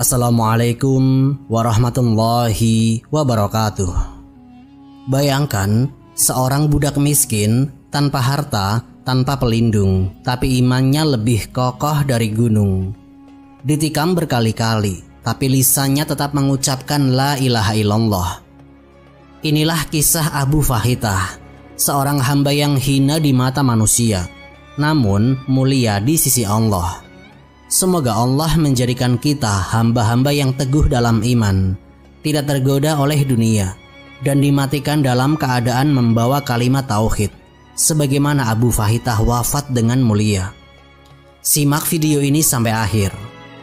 Assalamualaikum warahmatullahi wabarakatuh. Bayangkan seorang budak miskin tanpa harta, tanpa pelindung, tapi imannya lebih kokoh dari gunung. Ditikam berkali-kali, tapi lisannya tetap mengucapkan la ilaha illallah. Inilah kisah Abu Fahitah, seorang hamba yang hina di mata manusia, namun mulia di sisi Allah. Semoga Allah menjadikan kita hamba-hamba yang teguh dalam iman, tidak tergoda oleh dunia, dan dimatikan dalam keadaan membawa kalimat tauhid, sebagaimana Abu Fahitah wafat dengan mulia. Simak video ini sampai akhir,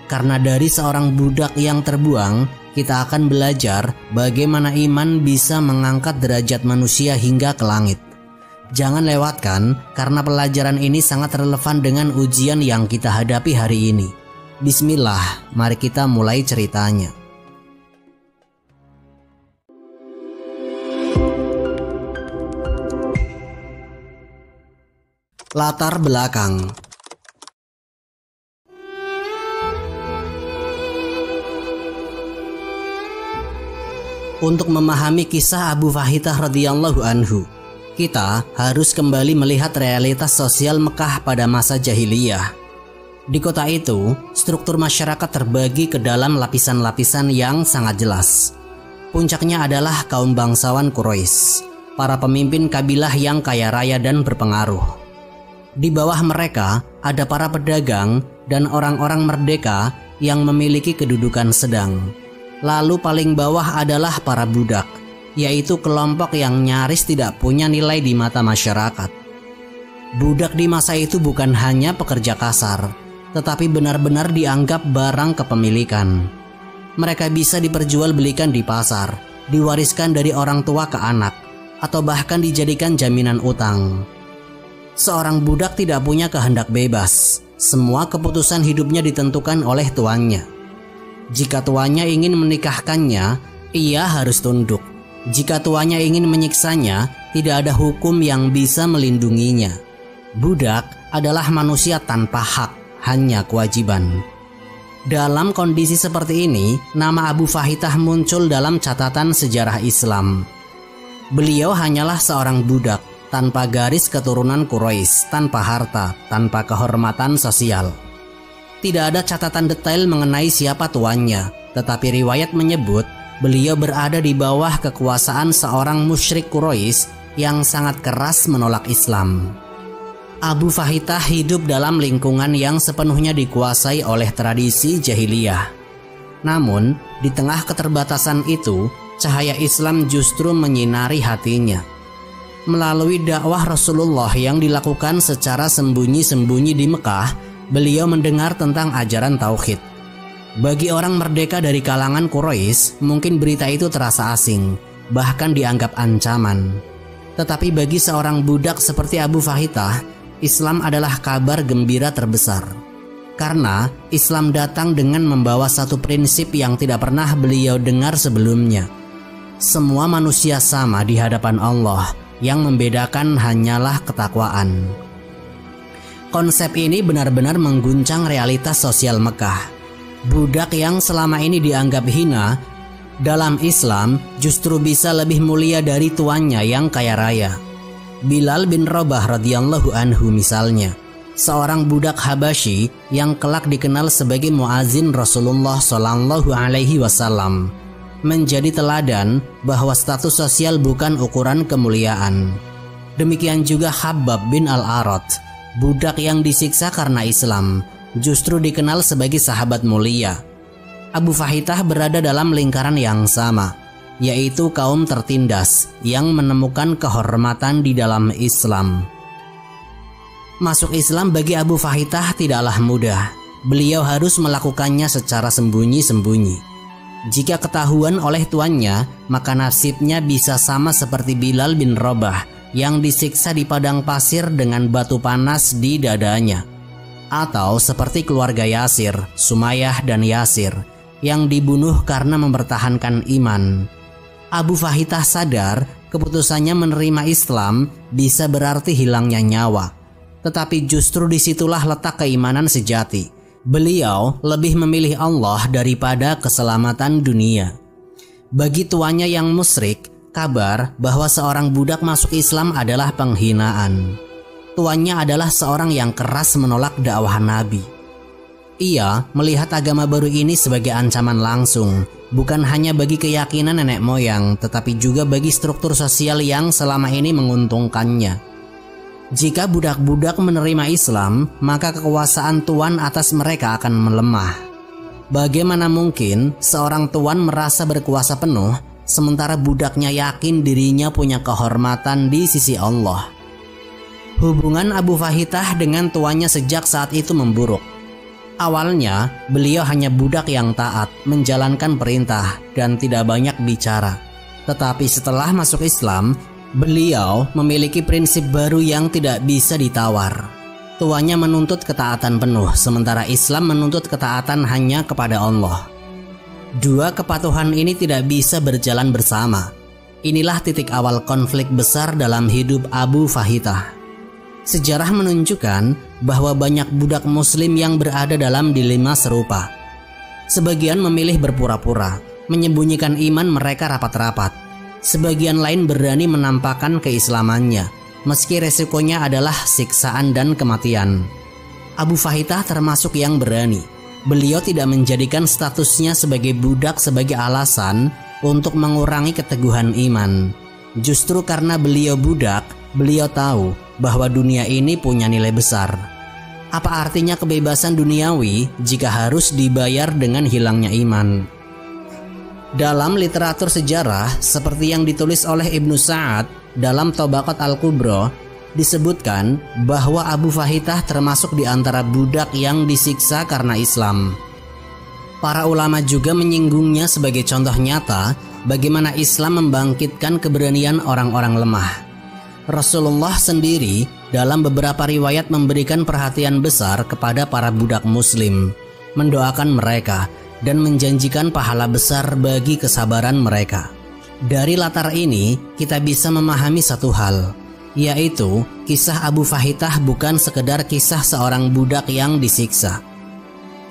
karena dari seorang budak yang terbuang, kita akan belajar bagaimana iman bisa mengangkat derajat manusia hingga ke langit. Jangan lewatkan karena pelajaran ini sangat relevan dengan ujian yang kita hadapi hari ini. Bismillah, mari kita mulai ceritanya. Latar belakang. Untuk memahami kisah Abu Fahitah radhiyallahu anhu, kita harus kembali melihat realitas sosial Mekah pada masa jahiliyah. Di kota itu, struktur masyarakat terbagi ke dalam lapisan-lapisan yang sangat jelas. Puncaknya adalah kaum bangsawan Quraisy, para pemimpin kabilah yang kaya raya dan berpengaruh. Di bawah mereka ada para pedagang dan orang-orang merdeka yang memiliki kedudukan sedang. Lalu paling bawah adalah para budak, yaitu kelompok yang nyaris tidak punya nilai di mata masyarakat. Budak di masa itu bukan hanya pekerja kasar, tetapi benar-benar dianggap barang kepemilikan. Mereka bisa diperjualbelikan di pasar, diwariskan dari orang tua ke anak, atau bahkan dijadikan jaminan utang. Seorang budak tidak punya kehendak bebas. Semua keputusan hidupnya ditentukan oleh tuannya. Jika tuannya ingin menikahkannya, ia harus tunduk. Jika tuannya ingin menyiksanya, tidak ada hukum yang bisa melindunginya. Budak adalah manusia tanpa hak, hanya kewajiban. Dalam kondisi seperti ini, nama Abu Fahitah muncul dalam catatan sejarah Islam. Beliau hanyalah seorang budak, tanpa garis keturunan Quraisy, tanpa harta, tanpa kehormatan sosial. Tidak ada catatan detail mengenai siapa tuannya, tetapi riwayat menyebut beliau berada di bawah kekuasaan seorang musyrik Quraisy yang sangat keras menolak Islam. Abu Fahitah hidup dalam lingkungan yang sepenuhnya dikuasai oleh tradisi jahiliyah. Namun, di tengah keterbatasan itu, cahaya Islam justru menyinari hatinya. Melalui dakwah Rasulullah yang dilakukan secara sembunyi-sembunyi di Mekah, beliau mendengar tentang ajaran tauhid. Bagi orang merdeka dari kalangan Quraisy, mungkin berita itu terasa asing, bahkan dianggap ancaman. Tetapi bagi seorang budak seperti Abu Fahitah, Islam adalah kabar gembira terbesar. Karena Islam datang dengan membawa satu prinsip yang tidak pernah beliau dengar sebelumnya. Semua manusia sama di hadapan Allah, yang membedakan hanyalah ketakwaan. Konsep ini benar-benar mengguncang realitas sosial Mekah. Budak yang selama ini dianggap hina, dalam Islam justru bisa lebih mulia dari tuannya yang kaya raya. Bilal bin Rabah radhiyallahu anhu misalnya, seorang budak Habasyi yang kelak dikenal sebagai muazin Rasulullah Shallallahu Alaihi Wasallam, menjadi teladan bahwa status sosial bukan ukuran kemuliaan. Demikian juga Khabbab bin Al-Arat, budak yang disiksa karena Islam, justru dikenal sebagai sahabat mulia. Abu Fahitah berada dalam lingkaran yang sama, yaitu kaum tertindas yang menemukan kehormatan di dalam Islam. Masuk Islam bagi Abu Fahitah tidaklah mudah. Beliau harus melakukannya secara sembunyi-sembunyi. Jika ketahuan oleh tuannya, maka nasibnya bisa sama seperti Bilal bin Rabah yang disiksa di padang pasir dengan batu panas di dadanya. Atau seperti keluarga Yasir, Sumayyah dan Yasir yang dibunuh karena mempertahankan iman. Abu Fahitah sadar keputusannya menerima Islam bisa berarti hilangnya nyawa. Tetapi justru disitulah letak keimanan sejati. Beliau lebih memilih Allah daripada keselamatan dunia. Bagi tuannya yang musyrik, kabar bahwa seorang budak masuk Islam adalah penghinaan. Tuannya adalah seorang yang keras menolak dakwah Nabi. Ia melihat agama baru ini sebagai ancaman langsung, bukan hanya bagi keyakinan nenek moyang, tetapi juga bagi struktur sosial yang selama ini menguntungkannya. Jika budak-budak menerima Islam, maka kekuasaan tuan atas mereka akan melemah. Bagaimana mungkin seorang tuan merasa berkuasa penuh, sementara budaknya yakin dirinya punya kehormatan di sisi Allah? Hubungan Abu Fahitah dengan tuannya sejak saat itu memburuk. Awalnya, beliau hanya budak yang taat, menjalankan perintah, dan tidak banyak bicara. Tetapi setelah masuk Islam, beliau memiliki prinsip baru yang tidak bisa ditawar. Tuannya menuntut ketaatan penuh, sementara Islam menuntut ketaatan hanya kepada Allah. Dua kepatuhan ini tidak bisa berjalan bersama. Inilah titik awal konflik besar dalam hidup Abu Fahitah. Sejarah menunjukkan bahwa banyak budak muslim yang berada dalam dilema serupa. Sebagian memilih berpura-pura, menyembunyikan iman mereka rapat-rapat. Sebagian lain berani menampakkan keislamannya, meski resikonya adalah siksaan dan kematian. Abu Fahitah termasuk yang berani. Beliau tidak menjadikan statusnya sebagai budak sebagai alasan untuk mengurangi keteguhan iman. Justru karena beliau budak, beliau tahu bahwa dunia ini punya nilai besar. Apa artinya kebebasan duniawi jika harus dibayar dengan hilangnya iman? Dalam literatur sejarah seperti yang ditulis oleh Ibnu Sa'ad dalam Tabaqat Al-Kubra, disebutkan bahwa Abu Fahitah termasuk di antara budak yang disiksa karena Islam. Para ulama juga menyinggungnya sebagai contoh nyata bagaimana Islam membangkitkan keberanian orang-orang lemah. Rasulullah sendiri dalam beberapa riwayat memberikan perhatian besar kepada para budak muslim, mendoakan mereka, dan menjanjikan pahala besar bagi kesabaran mereka. Dari latar ini, kita bisa memahami satu hal, yaitu kisah Abu Fahitah bukan sekedar kisah seorang budak yang disiksa.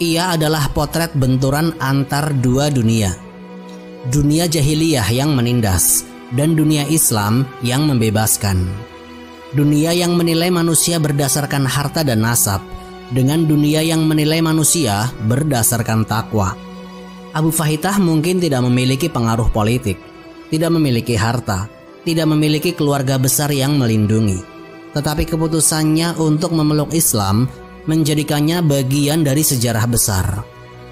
Ia adalah potret benturan antar dua dunia. Dunia jahiliyah yang menindas, dan dunia Islam yang membebaskan. Dunia yang menilai manusia berdasarkan harta dan nasab, dengan dunia yang menilai manusia berdasarkan takwa. Abu Fahitah mungkin tidak memiliki pengaruh politik, tidak memiliki harta, tidak memiliki keluarga besar yang melindungi. Tetapi keputusannya untuk memeluk Islam menjadikannya bagian dari sejarah besar.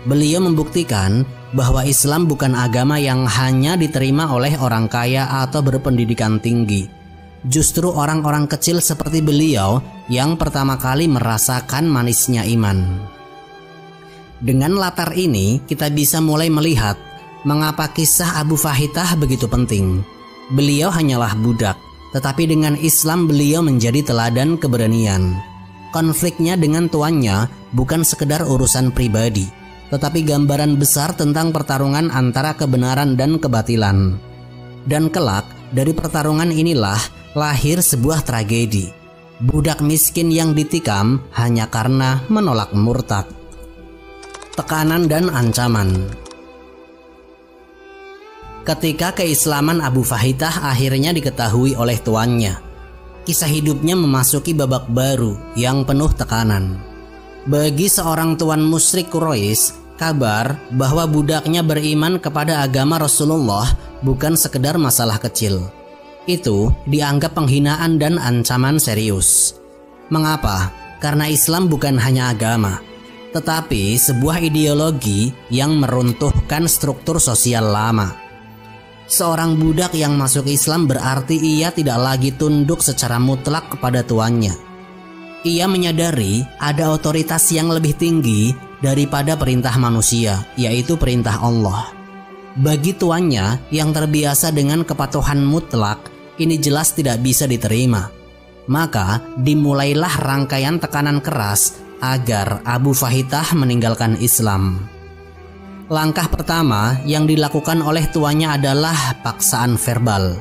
Beliau membuktikan bahwa Islam bukan agama yang hanya diterima oleh orang kaya atau berpendidikan tinggi. Justru orang-orang kecil seperti beliau yang pertama kali merasakan manisnya iman. Dengan latar ini, kita bisa mulai melihat mengapa kisah Abu Fahitah begitu penting. Beliau hanyalah budak, tetapi dengan Islam beliau menjadi teladan keberanian. Konfliknya dengan tuannya bukan sekedar urusan pribadi, tetapi gambaran besar tentang pertarungan antara kebenaran dan kebatilan. Dan kelak, dari pertarungan inilah lahir sebuah tragedi. Budak miskin yang ditikam hanya karena menolak murtad. Tekanan dan ancaman. Ketika keislaman Abu Fahitah akhirnya diketahui oleh tuannya, kisah hidupnya memasuki babak baru yang penuh tekanan. Bagi seorang tuan musyrik Quraisy, kabar bahwa budaknya beriman kepada agama Rasulullah bukan sekedar masalah kecil. Itu dianggap penghinaan dan ancaman serius. Mengapa? Karena Islam bukan hanya agama, tetapi sebuah ideologi yang meruntuhkan struktur sosial lama. Seorang budak yang masuk Islam berarti ia tidak lagi tunduk secara mutlak kepada tuannya. Ia menyadari ada otoritas yang lebih tinggi daripada perintah manusia, yaitu perintah Allah. Bagi tuannya yang terbiasa dengan kepatuhan mutlak, ini jelas tidak bisa diterima. Maka dimulailah rangkaian tekanan keras agar Abu Fahitah meninggalkan Islam. Langkah pertama yang dilakukan oleh tuannya adalah paksaan verbal.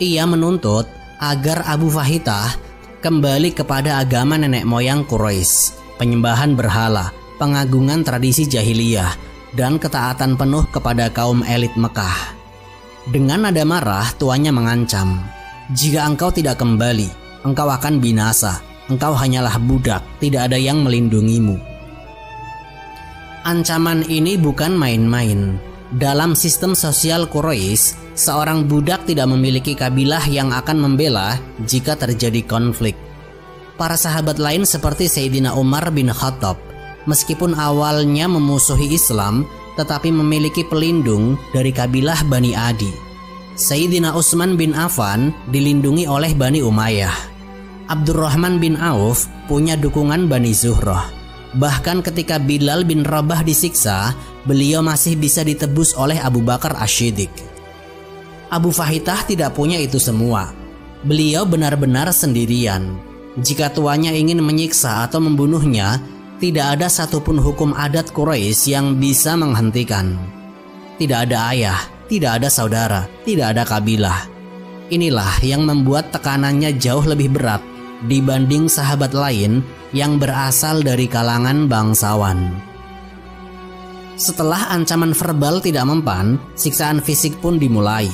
Ia menuntut agar Abu Fahitah kembali kepada agama nenek moyang Quraisy, penyembahan berhala, pengagungan tradisi jahiliyah, dan ketaatan penuh kepada kaum elit Mekah. Dengan nada marah, tuannya mengancam, "Jika engkau tidak kembali, engkau akan binasa. Engkau hanyalah budak, tidak ada yang melindungimu." Ancaman ini bukan main-main. Dalam sistem sosial Quraisy, seorang budak tidak memiliki kabilah yang akan membela jika terjadi konflik. Para sahabat lain seperti Sayyidina Umar bin Khattab, meskipun awalnya memusuhi Islam, tetapi memiliki pelindung dari kabilah Bani Adi. Sayyidina Utsman bin Affan dilindungi oleh Bani Umayyah. Abdurrahman bin Auf punya dukungan Bani Zuhrah. Bahkan ketika Bilal bin Rabah disiksa, beliau masih bisa ditebus oleh Abu Bakar Asy-Syiddiq. Abu Fahitah tidak punya itu semua. Beliau benar-benar sendirian. Jika tuannya ingin menyiksa atau membunuhnya, tidak ada satupun hukum adat Quraisy yang bisa menghentikan. Tidak ada ayah, tidak ada saudara, tidak ada kabilah. Inilah yang membuat tekanannya jauh lebih berat dibanding sahabat lain yang berasal dari kalangan bangsawan. Setelah ancaman verbal tidak mempan, siksaan fisik pun dimulai.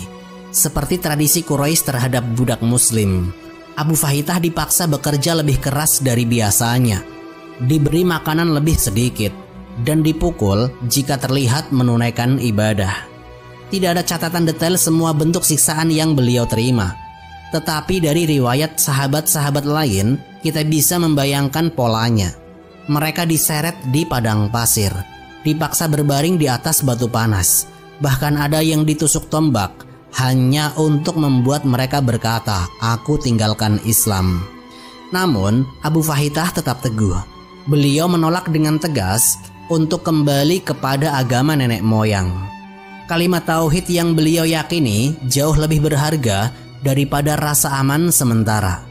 Seperti tradisi Quraisy terhadap budak muslim, Abu Fahitah dipaksa bekerja lebih keras dari biasanya, diberi makanan lebih sedikit, dan dipukul jika terlihat menunaikan ibadah. Tidak ada catatan detail semua bentuk siksaan yang beliau terima. Tetapi dari riwayat sahabat-sahabat lain, kita bisa membayangkan polanya. Mereka diseret di padang pasir, dipaksa berbaring di atas batu panas. Bahkan ada yang ditusuk tombak hanya untuk membuat mereka berkata, "Aku tinggalkan Islam." Namun, Abu Fahitah tetap teguh. Beliau menolak dengan tegas untuk kembali kepada agama nenek moyang. Kalimat tauhid yang beliau yakini jauh lebih berharga daripada rasa aman sementara.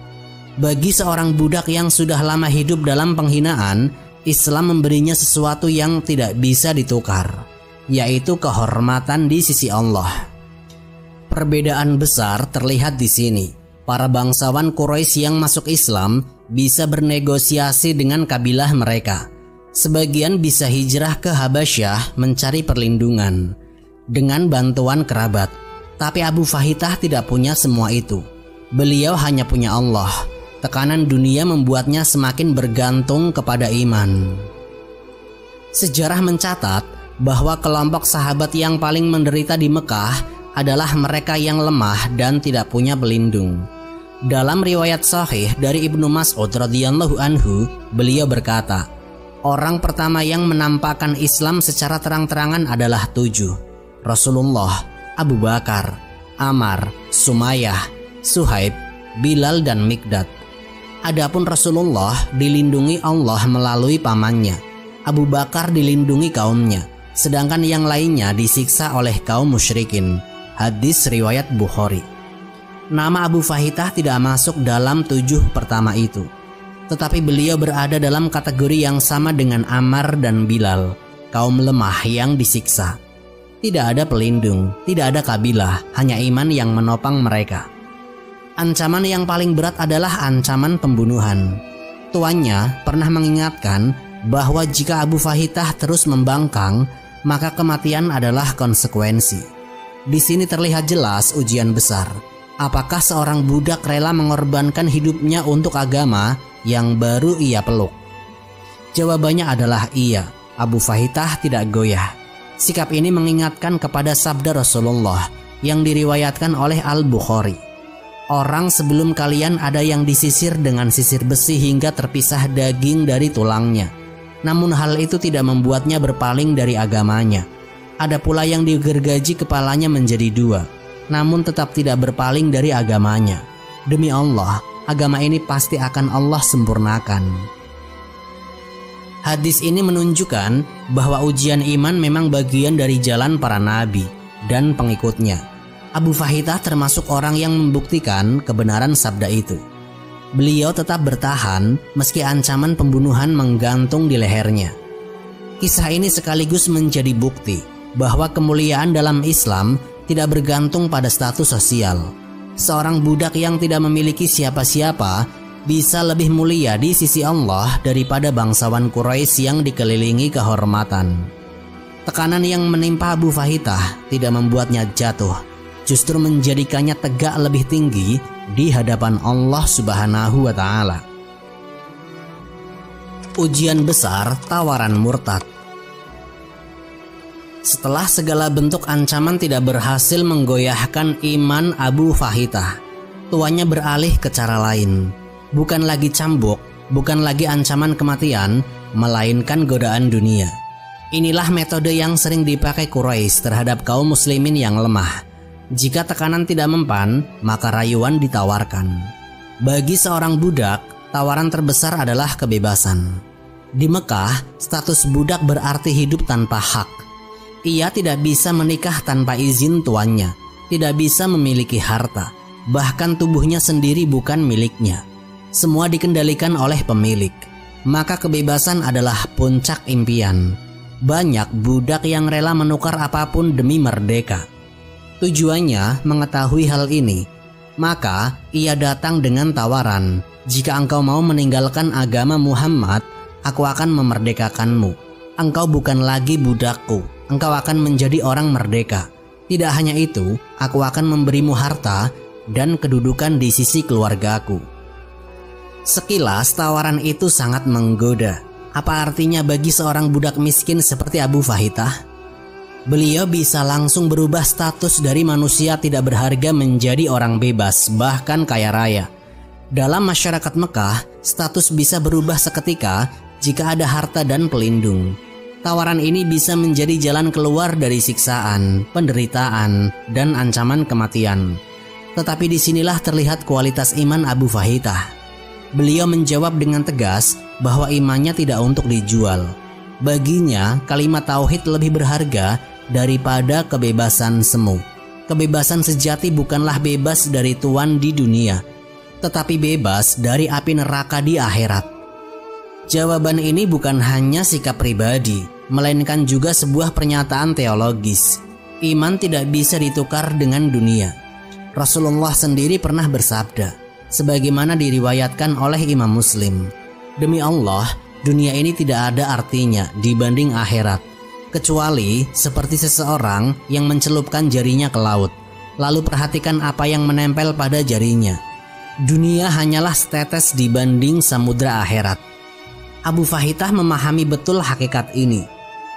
Bagi seorang budak yang sudah lama hidup dalam penghinaan, Islam memberinya sesuatu yang tidak bisa ditukar, yaitu kehormatan di sisi Allah. Perbedaan besar terlihat di sini. Para bangsawan Quraisy yang masuk Islam bisa bernegosiasi dengan kabilah mereka. Sebagian bisa hijrah ke Habasyah mencari perlindungan dengan bantuan kerabat. Tapi Abu Fahitah tidak punya semua itu. Beliau hanya punya Allah. Tekanan dunia membuatnya semakin bergantung kepada iman. Sejarah mencatat bahwa kelompok sahabat yang paling menderita di Mekah adalah mereka yang lemah dan tidak punya pelindung. Dalam riwayat sahih dari Ibnu Mas'ud radhiyallahu anhu, beliau berkata, "Orang pertama yang menampakkan Islam secara terang-terangan adalah 7. Rasulullah, Abu Bakar, Ammar, Sumayyah, Suhaib, Bilal, dan Mikdad. Adapun Rasulullah dilindungi Allah melalui pamannya. Abu Bakar dilindungi kaumnya, sedangkan yang lainnya disiksa oleh kaum musyrikin." Hadis riwayat Bukhari. Nama Abu Fahitah tidak masuk dalam 7 pertama itu, tetapi beliau berada dalam kategori yang sama dengan Ammar dan Bilal, kaum lemah yang disiksa. Tidak ada pelindung, tidak ada kabilah, hanya iman yang menopang mereka. Ancaman yang paling berat adalah ancaman pembunuhan. Tuannya pernah mengingatkan bahwa jika Abu Fahitah terus membangkang, maka kematian adalah konsekuensi. Di sini terlihat jelas ujian besar. Apakah seorang budak rela mengorbankan hidupnya untuk agama yang baru ia peluk? Jawabannya adalah iya. Abu Fahitah tidak goyah. Sikap ini mengingatkan kepada sabda Rasulullah yang diriwayatkan oleh Al-Bukhari. Orang sebelum kalian ada yang disisir dengan sisir besi hingga terpisah daging dari tulangnya. Namun hal itu tidak membuatnya berpaling dari agamanya. Ada pula yang digergaji kepalanya menjadi 2, namun tetap tidak berpaling dari agamanya. Demi Allah, agama ini pasti akan Allah sempurnakan. Hadis ini menunjukkan bahwa ujian iman memang bagian dari jalan para nabi dan pengikutnya. Abu Fahitah termasuk orang yang membuktikan kebenaran sabda itu. Beliau tetap bertahan meski ancaman pembunuhan menggantung di lehernya. Kisah ini sekaligus menjadi bukti bahwa kemuliaan dalam Islam tidak bergantung pada status sosial. Seorang budak yang tidak memiliki siapa-siapa bisa lebih mulia di sisi Allah daripada bangsawan Quraisy yang dikelilingi kehormatan. Tekanan yang menimpa Abu Fahitah tidak membuatnya jatuh, justru menjadikannya tegak lebih tinggi di hadapan Allah Subhanahu wa Ta'ala. Ujian besar tawaran murtad. Setelah segala bentuk ancaman tidak berhasil menggoyahkan iman Abu Fahitah, tuannya beralih ke cara lain. Bukan lagi cambuk, bukan lagi ancaman kematian, melainkan godaan dunia. Inilah metode yang sering dipakai Quraisy terhadap kaum muslimin yang lemah. Jika tekanan tidak mempan, maka rayuan ditawarkan. Bagi seorang budak, tawaran terbesar adalah kebebasan. Di Mekah, status budak berarti hidup tanpa hak. Ia tidak bisa menikah tanpa izin tuannya, tidak bisa memiliki harta, bahkan tubuhnya sendiri bukan miliknya. Semua dikendalikan oleh pemilik. Maka kebebasan adalah puncak impian. Banyak budak yang rela menukar apapun demi merdeka. Tujuannya mengetahui hal ini. Maka ia datang dengan tawaran, jika engkau mau meninggalkan agama Muhammad, aku akan memerdekakanmu. Engkau bukan lagi budakku, engkau akan menjadi orang merdeka. Tidak hanya itu, aku akan memberimu harta dan kedudukan di sisi keluargaku. Sekilas tawaran itu sangat menggoda. Apa artinya bagi seorang budak miskin seperti Abu Fahitah? Beliau bisa langsung berubah status dari manusia tidak berharga menjadi orang bebas, bahkan kaya raya. Dalam masyarakat Mekah, status bisa berubah seketika jika ada harta dan pelindung. Tawaran ini bisa menjadi jalan keluar dari siksaan, penderitaan, dan ancaman kematian. Tetapi disinilah terlihat kualitas iman Abu Fahitah. Beliau menjawab dengan tegas bahwa imannya tidak untuk dijual. Baginya, kalimat tauhid lebih berharga daripada kebebasan semu. Kebebasan sejati bukanlah bebas dari tuan di dunia, tetapi bebas dari api neraka di akhirat. Jawaban ini bukan hanya sikap pribadi, melainkan juga sebuah pernyataan teologis. Iman tidak bisa ditukar dengan dunia. Rasulullah sendiri pernah bersabda, sebagaimana diriwayatkan oleh Imam Muslim, "Demi Allah, dunia ini tidak ada artinya dibanding akhirat, kecuali seperti seseorang yang mencelupkan jarinya ke laut, lalu perhatikan apa yang menempel pada jarinya. Dunia hanyalah setetes dibanding samudra akhirat." Abu Fahitah memahami betul hakikat ini.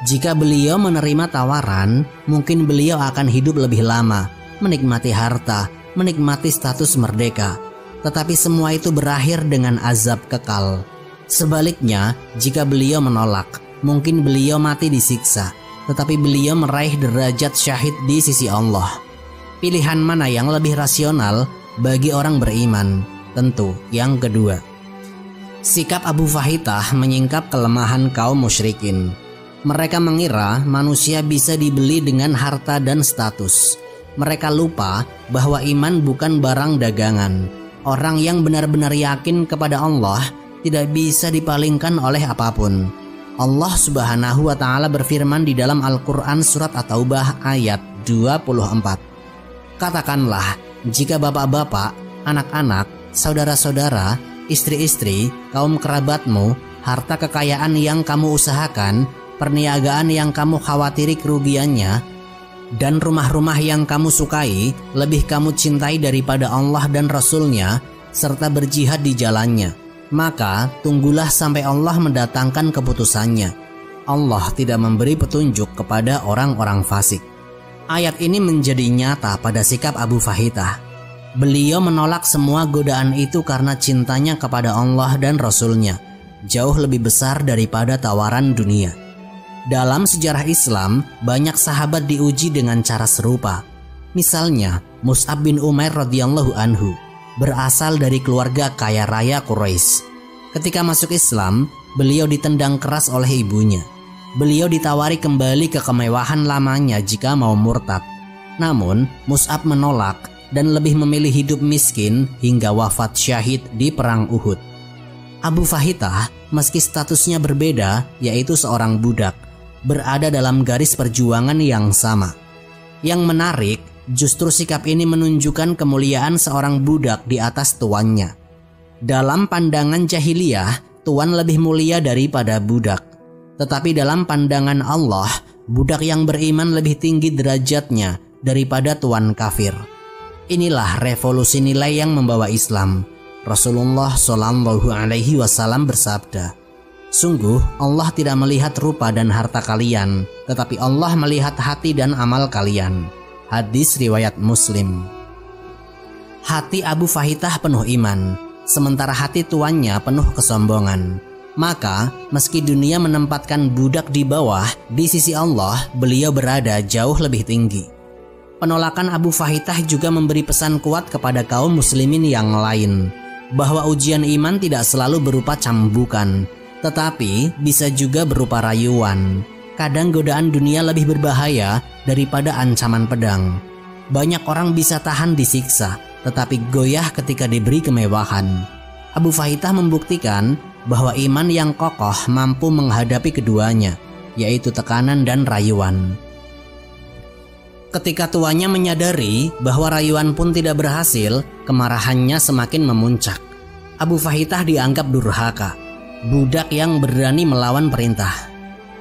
Jika beliau menerima tawaran, mungkin beliau akan hidup lebih lama, menikmati harta, menikmati status merdeka. Tetapi semua itu berakhir dengan azab kekal. Sebaliknya, jika beliau menolak, mungkin beliau mati disiksa, tetapi beliau meraih derajat syahid di sisi Allah. Pilihan mana yang lebih rasional bagi orang beriman? Tentu yang kedua. Sikap Abu Fahitah menyingkap kelemahan kaum musyrikin. Mereka mengira manusia bisa dibeli dengan harta dan status. Mereka lupa bahwa iman bukan barang dagangan. Orang yang benar-benar yakin kepada Allah tidak bisa dipalingkan oleh apapun. Allah Subhanahu wa Ta'ala berfirman di dalam Al-Quran surat At-Taubah ayat 24. Katakanlah, jika bapak-bapak, anak-anak, saudara-saudara, istri-istri, kaum kerabatmu, harta kekayaan yang kamu usahakan, perniagaan yang kamu khawatiri kerugiannya, dan rumah-rumah yang kamu sukai lebih kamu cintai daripada Allah dan Rasul-Nya, serta berjihad di jalannya, maka tunggulah sampai Allah mendatangkan keputusannya. Allah tidak memberi petunjuk kepada orang-orang fasik. Ayat ini menjadi nyata pada sikap Abu Fahitah. Beliau menolak semua godaan itu karena cintanya kepada Allah dan Rasul-Nya, jauh lebih besar daripada tawaran dunia. Dalam sejarah Islam, banyak sahabat diuji dengan cara serupa. Misalnya, Mus'ab bin Umair radhiyallahu anhu berasal dari keluarga kaya raya Quraisy. Ketika masuk Islam, beliau ditendang keras oleh ibunya. Beliau ditawari kembali ke kemewahan lamanya jika mau murtad. Namun, Mus'ab menolak dan lebih memilih hidup miskin hingga wafat syahid di perang Uhud. Abu Fahitah, meski statusnya berbeda, yaitu seorang budak, berada dalam garis perjuangan yang sama. Yang menarik, justru sikap ini menunjukkan kemuliaan seorang budak di atas tuannya. Dalam pandangan jahiliyah, tuan lebih mulia daripada budak. Tetapi dalam pandangan Allah, budak yang beriman lebih tinggi derajatnya daripada tuan kafir. Inilah revolusi nilai yang membawa Islam. Rasulullah Shallallahu Alaihi Wasallam bersabda, "Sungguh Allah tidak melihat rupa dan harta kalian, tetapi Allah melihat hati dan amal kalian." Hadis riwayat Muslim. Hati Abu Fahitah penuh iman, sementara hati tuannya penuh kesombongan. Maka meski dunia menempatkan budak di bawah, di sisi Allah beliau berada jauh lebih tinggi. Penolakan Abu Fahitah juga memberi pesan kuat kepada kaum muslimin yang lain, bahwa ujian iman tidak selalu berupa cambukan, tetapi bisa juga berupa rayuan. Kadang godaan dunia lebih berbahaya daripada ancaman pedang. Banyak orang bisa tahan disiksa, tetapi goyah ketika diberi kemewahan. Abu Fahitah membuktikan bahwa iman yang kokoh mampu menghadapi keduanya, yaitu tekanan dan rayuan. Ketika tuannya menyadari bahwa rayuan pun tidak berhasil, kemarahannya semakin memuncak. Abu Fahitah dianggap durhaka, budak yang berani melawan perintah.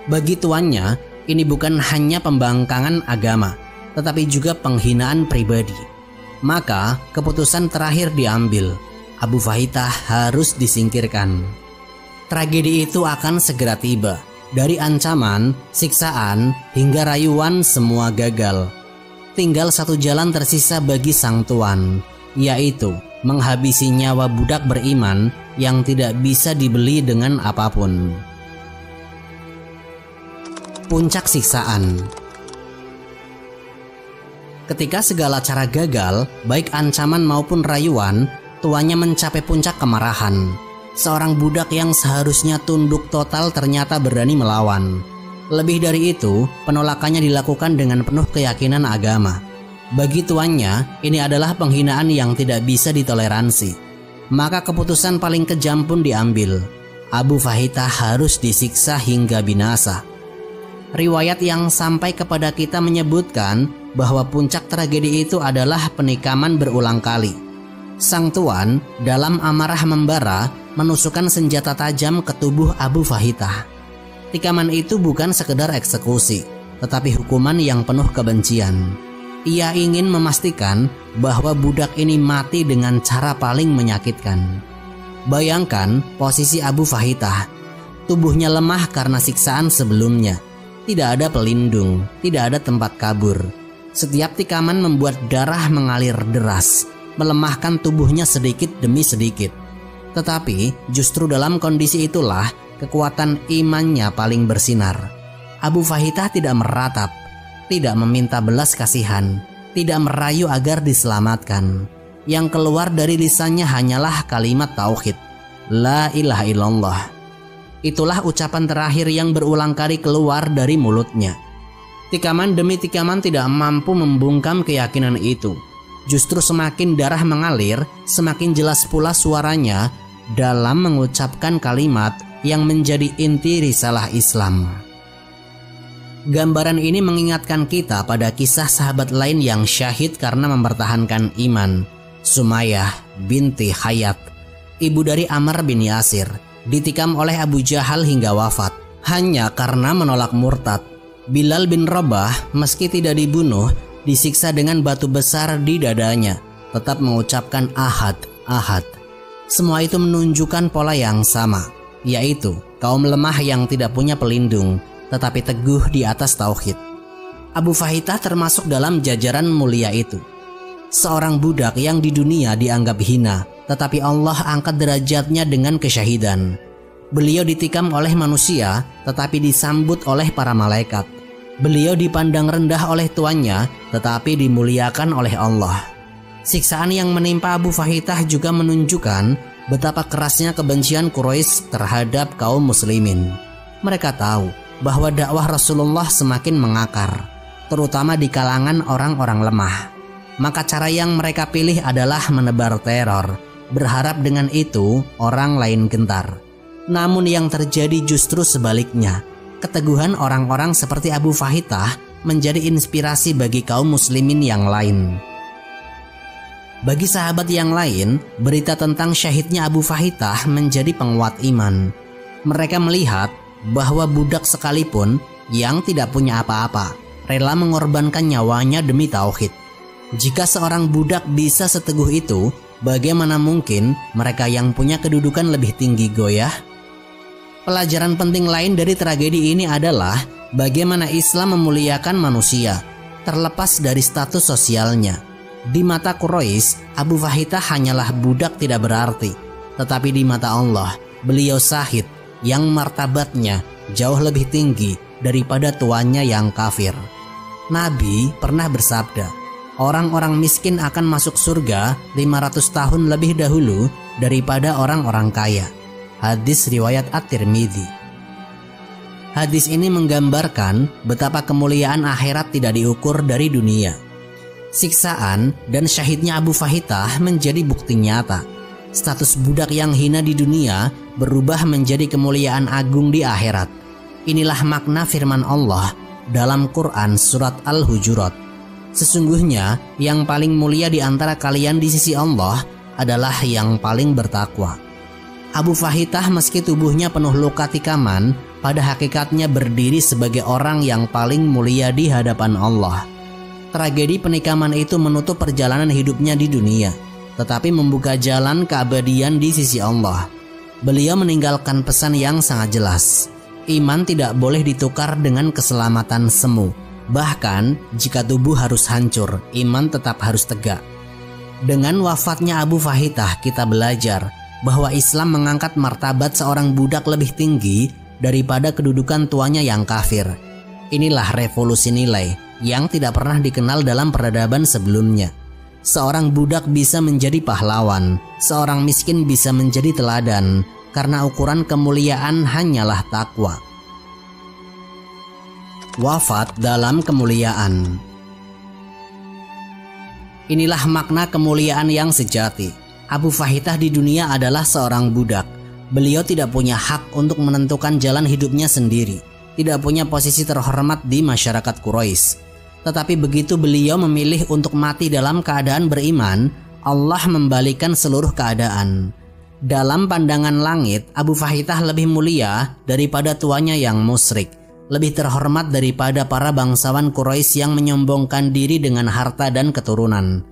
Bagi tuannya, ini bukan hanya pembangkangan agama, tetapi juga penghinaan pribadi. Maka keputusan terakhir diambil, Abu Fahitah harus disingkirkan. Tragedi itu akan segera tiba. Dari ancaman, siksaan, hingga rayuan semua gagal. Tinggal satu jalan tersisa bagi sang tuan, yaitu menghabisi nyawa budak beriman yang tidak bisa dibeli dengan apapun. Puncak siksaan. Ketika segala cara gagal, baik ancaman maupun rayuan, tuannya mencapai puncak kemarahan. Seorang budak yang seharusnya tunduk total ternyata berani melawan. Lebih dari itu, penolakannya dilakukan dengan penuh keyakinan agama. Bagi tuannya, ini adalah penghinaan yang tidak bisa ditoleransi. Maka keputusan paling kejam pun diambil. Abu Fahitah harus disiksa hingga binasa. Riwayat yang sampai kepada kita menyebutkan bahwa puncak tragedi itu adalah penikaman berulang kali. Sang tuan dalam amarah membara menusukkan senjata tajam ke tubuh Abu Fahitah. Tikaman itu bukan sekedar eksekusi, tetapi hukuman yang penuh kebencian. Ia ingin memastikan bahwa budak ini mati dengan cara paling menyakitkan. Bayangkan posisi Abu Fahitah. Tubuhnya lemah karena siksaan sebelumnya. Tidak ada pelindung, tidak ada tempat kabur. Setiap tikaman membuat darah mengalir deras, melemahkan tubuhnya sedikit demi sedikit. Tetapi justru dalam kondisi itulah kekuatan imannya paling bersinar. Abu Fahitah tidak meratap, tidak meminta belas kasihan, tidak merayu agar diselamatkan. Yang keluar dari lisannya hanyalah kalimat tauhid, La ilaha illallah. Itulah ucapan terakhir yang berulang kali keluar dari mulutnya. Tikaman demi tikaman tidak mampu membungkam keyakinan itu. Justru semakin darah mengalir, semakin jelas pula suaranya dalam mengucapkan kalimat yang menjadi inti risalah Islam. Gambaran ini mengingatkan kita pada kisah sahabat lain yang syahid karena mempertahankan iman. Sumayyah binti Hayat, ibu dari Ammar bin Yasir, ditikam oleh Abu Jahal hingga wafat hanya karena menolak murtad. Bilal bin Rabah meski tidak dibunuh, disiksa dengan batu besar di dadanya, tetap mengucapkan ahad, ahad. Semua itu menunjukkan pola yang sama, yaitu kaum lemah yang tidak punya pelindung, tetapi teguh di atas tauhid. Abu Fahitah termasuk dalam jajaran mulia itu. Seorang budak yang di dunia dianggap hina, tetapi Allah angkat derajatnya dengan kesyahidan. Beliau ditikam oleh manusia, tetapi disambut oleh para malaikat. Beliau dipandang rendah oleh tuannya, tetapi dimuliakan oleh Allah. Siksaan yang menimpa Abu Fahitah juga menunjukkan betapa kerasnya kebencian Quraisy terhadap kaum muslimin. Mereka tahu bahwa dakwah Rasulullah semakin mengakar, terutama di kalangan orang-orang lemah. Maka cara yang mereka pilih adalah menebar teror, berharap dengan itu orang lain gentar. Namun yang terjadi justru sebaliknya. Keteguhan orang-orang seperti Abu Fahitah menjadi inspirasi bagi kaum muslimin yang lain. Bagi sahabat yang lain, berita tentang syahidnya Abu Fahitah menjadi penguat iman. Mereka melihat bahwa budak sekalipun yang tidak punya apa-apa rela mengorbankan nyawanya demi tauhid. Jika seorang budak bisa seteguh itu, bagaimana mungkin mereka yang punya kedudukan lebih tinggi goyah? Pelajaran penting lain dari tragedi ini adalah bagaimana Islam memuliakan manusia, terlepas dari status sosialnya. Di mata Quraisy, Abu Fahitah hanyalah budak tidak berarti, tetapi di mata Allah, beliau syahid yang martabatnya jauh lebih tinggi daripada tuannya yang kafir. Nabi pernah bersabda, orang-orang miskin akan masuk surga 500 tahun lebih dahulu daripada orang-orang kaya. Hadis riwayat At-Tirmidzi. Hadis ini menggambarkan betapa kemuliaan akhirat tidak diukur dari dunia. Siksaan dan syahidnya Abu Fahitah menjadi bukti nyata. Status budak yang hina di dunia berubah menjadi kemuliaan agung di akhirat. Inilah makna firman Allah dalam Quran surat Al-Hujurat. Sesungguhnya yang paling mulia di antara kalian di sisi Allah adalah yang paling bertakwa. Abu Fahitah meski tubuhnya penuh luka tikaman, pada hakikatnya berdiri sebagai orang yang paling mulia di hadapan Allah. Tragedi penikaman itu menutup perjalanan hidupnya di dunia, tetapi membuka jalan keabadian di sisi Allah. Beliau meninggalkan pesan yang sangat jelas. Iman tidak boleh ditukar dengan keselamatan semu. Bahkan jika tubuh harus hancur, iman tetap harus tegak. Dengan wafatnya Abu Fahitah, kita belajar bahwa Islam mengangkat martabat seorang budak lebih tinggi daripada kedudukan tuannya yang kafir. Inilah revolusi nilai yang tidak pernah dikenal dalam peradaban sebelumnya. Seorang budak bisa menjadi pahlawan, seorang miskin bisa menjadi teladan, karena ukuran kemuliaan hanyalah takwa. Wafat dalam kemuliaan. Inilah makna kemuliaan yang sejati. Abu Fahitah di dunia adalah seorang budak. Beliau tidak punya hak untuk menentukan jalan hidupnya sendiri, tidak punya posisi terhormat di masyarakat Quraisy. Tetapi begitu beliau memilih untuk mati dalam keadaan beriman, Allah membalikan seluruh keadaan. Dalam pandangan langit, Abu Fahitah lebih mulia daripada tuannya yang musyrik, lebih terhormat daripada para bangsawan Quraisy yang menyombongkan diri dengan harta dan keturunan.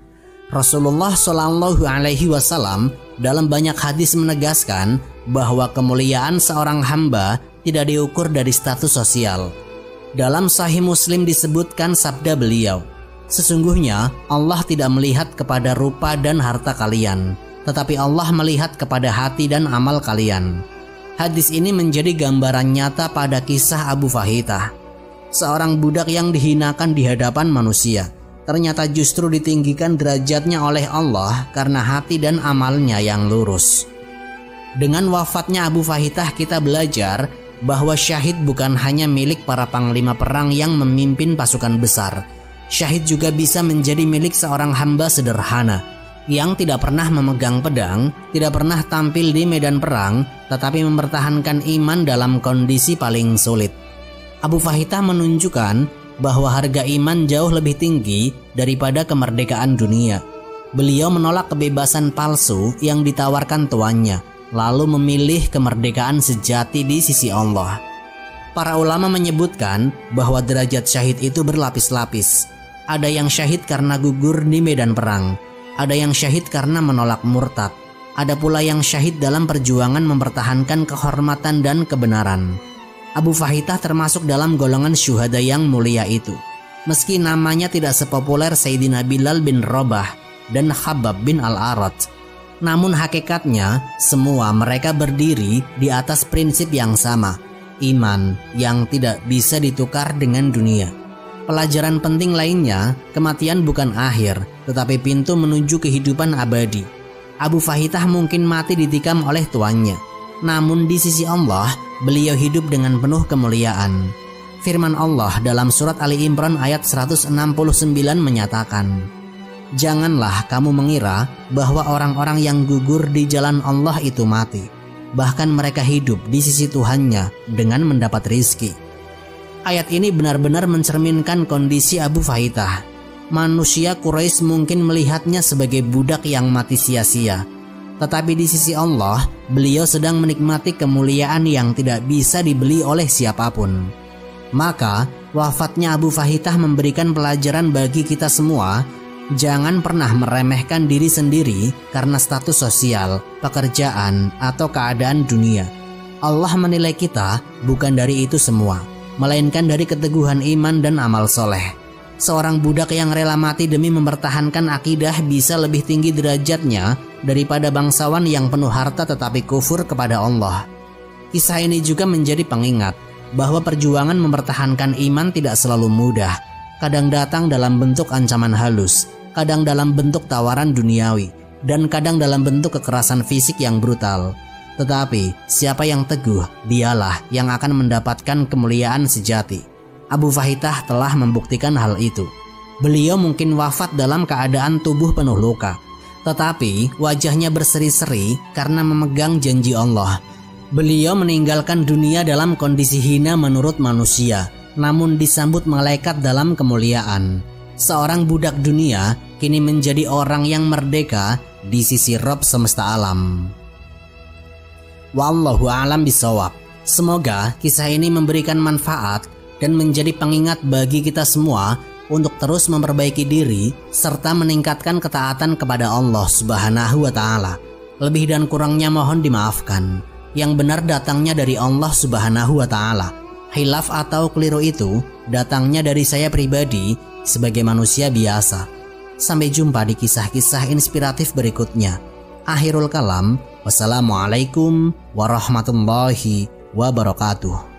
Rasulullah Shallallahu Alaihi Wasallam dalam banyak hadis menegaskan bahwa kemuliaan seorang hamba tidak diukur dari status sosial. Dalam Sahih Muslim disebutkan sabda beliau, sesungguhnya Allah tidak melihat kepada rupa dan harta kalian, tetapi Allah melihat kepada hati dan amal kalian. Hadis ini menjadi gambaran nyata pada kisah Abu Fahitah, seorang budak yang dihinakan di hadapan manusia. Ternyata justru ditinggikan derajatnya oleh Allah karena hati dan amalnya yang lurus. Dengan wafatnya Abu Fahitah, kita belajar bahwa syahid bukan hanya milik para panglima perang yang memimpin pasukan besar. Syahid juga bisa menjadi milik seorang hamba sederhana yang tidak pernah memegang pedang, tidak pernah tampil di medan perang, tetapi mempertahankan iman dalam kondisi paling sulit. Abu Fahitah menunjukkan bahwa harga iman jauh lebih tinggi daripada kemerdekaan dunia. Beliau menolak kebebasan palsu yang ditawarkan tuannya, lalu memilih kemerdekaan sejati di sisi Allah. Para ulama menyebutkan bahwa derajat syahid itu berlapis-lapis. Ada yang syahid karena gugur di medan perang, ada yang syahid karena menolak murtad, ada pula yang syahid dalam perjuangan mempertahankan kehormatan dan kebenaran. Abu Fahitah termasuk dalam golongan syuhada yang mulia itu. Meski namanya tidak sepopuler Sayyidina Bilal bin Rabah dan Khabbab bin Al-Arat, namun hakikatnya semua mereka berdiri di atas prinsip yang sama, iman yang tidak bisa ditukar dengan dunia. Pelajaran penting lainnya, kematian bukan akhir, tetapi pintu menuju kehidupan abadi. Abu Fahitah mungkin mati ditikam oleh tuannya, namun di sisi Allah, beliau hidup dengan penuh kemuliaan. Firman Allah dalam surat Ali Imran ayat 169 menyatakan, "Janganlah kamu mengira bahwa orang-orang yang gugur di jalan Allah itu mati. Bahkan mereka hidup di sisi Tuhannya dengan mendapat rizki." Ayat ini benar-benar mencerminkan kondisi Abu Fahitah. Manusia Quraisy mungkin melihatnya sebagai budak yang mati sia-sia. Tetapi di sisi Allah, beliau sedang menikmati kemuliaan yang tidak bisa dibeli oleh siapapun. Maka, wafatnya Abu Fahitah memberikan pelajaran bagi kita semua. Jangan pernah meremehkan diri sendiri karena status sosial, pekerjaan, atau keadaan dunia. Allah menilai kita bukan dari itu semua, melainkan dari keteguhan iman dan amal soleh. Seorang budak yang rela mati demi mempertahankan akidah bisa lebih tinggi derajatnya daripada bangsawan yang penuh harta tetapi kufur kepada Allah. Kisah ini juga menjadi pengingat bahwa perjuangan mempertahankan iman tidak selalu mudah. Kadang datang dalam bentuk ancaman halus, kadang dalam bentuk tawaran duniawi, dan kadang dalam bentuk kekerasan fisik yang brutal. Tetapi siapa yang teguh, dialah yang akan mendapatkan kemuliaan sejati. Abu Fahitah telah membuktikan hal itu. Beliau mungkin wafat dalam keadaan tubuh penuh luka, tetapi wajahnya berseri-seri karena memegang janji Allah. Beliau meninggalkan dunia dalam kondisi hina menurut manusia, namun disambut malaikat dalam kemuliaan. Seorang budak dunia kini menjadi orang yang merdeka di sisi Rabb semesta alam. Wallahu a'lam bishawab. Semoga kisah ini memberikan manfaat dan menjadi pengingat bagi kita semua untuk terus memperbaiki diri serta meningkatkan ketaatan kepada Allah Subhanahu wa Ta'ala. Lebih dan kurangnya mohon dimaafkan. Yang benar datangnya dari Allah Subhanahu wa Ta'ala. Khilaf atau keliru itu datangnya dari saya pribadi sebagai manusia biasa. Sampai jumpa di kisah-kisah inspiratif berikutnya. Akhirul kalam, wassalamualaikum warahmatullahi wabarakatuh.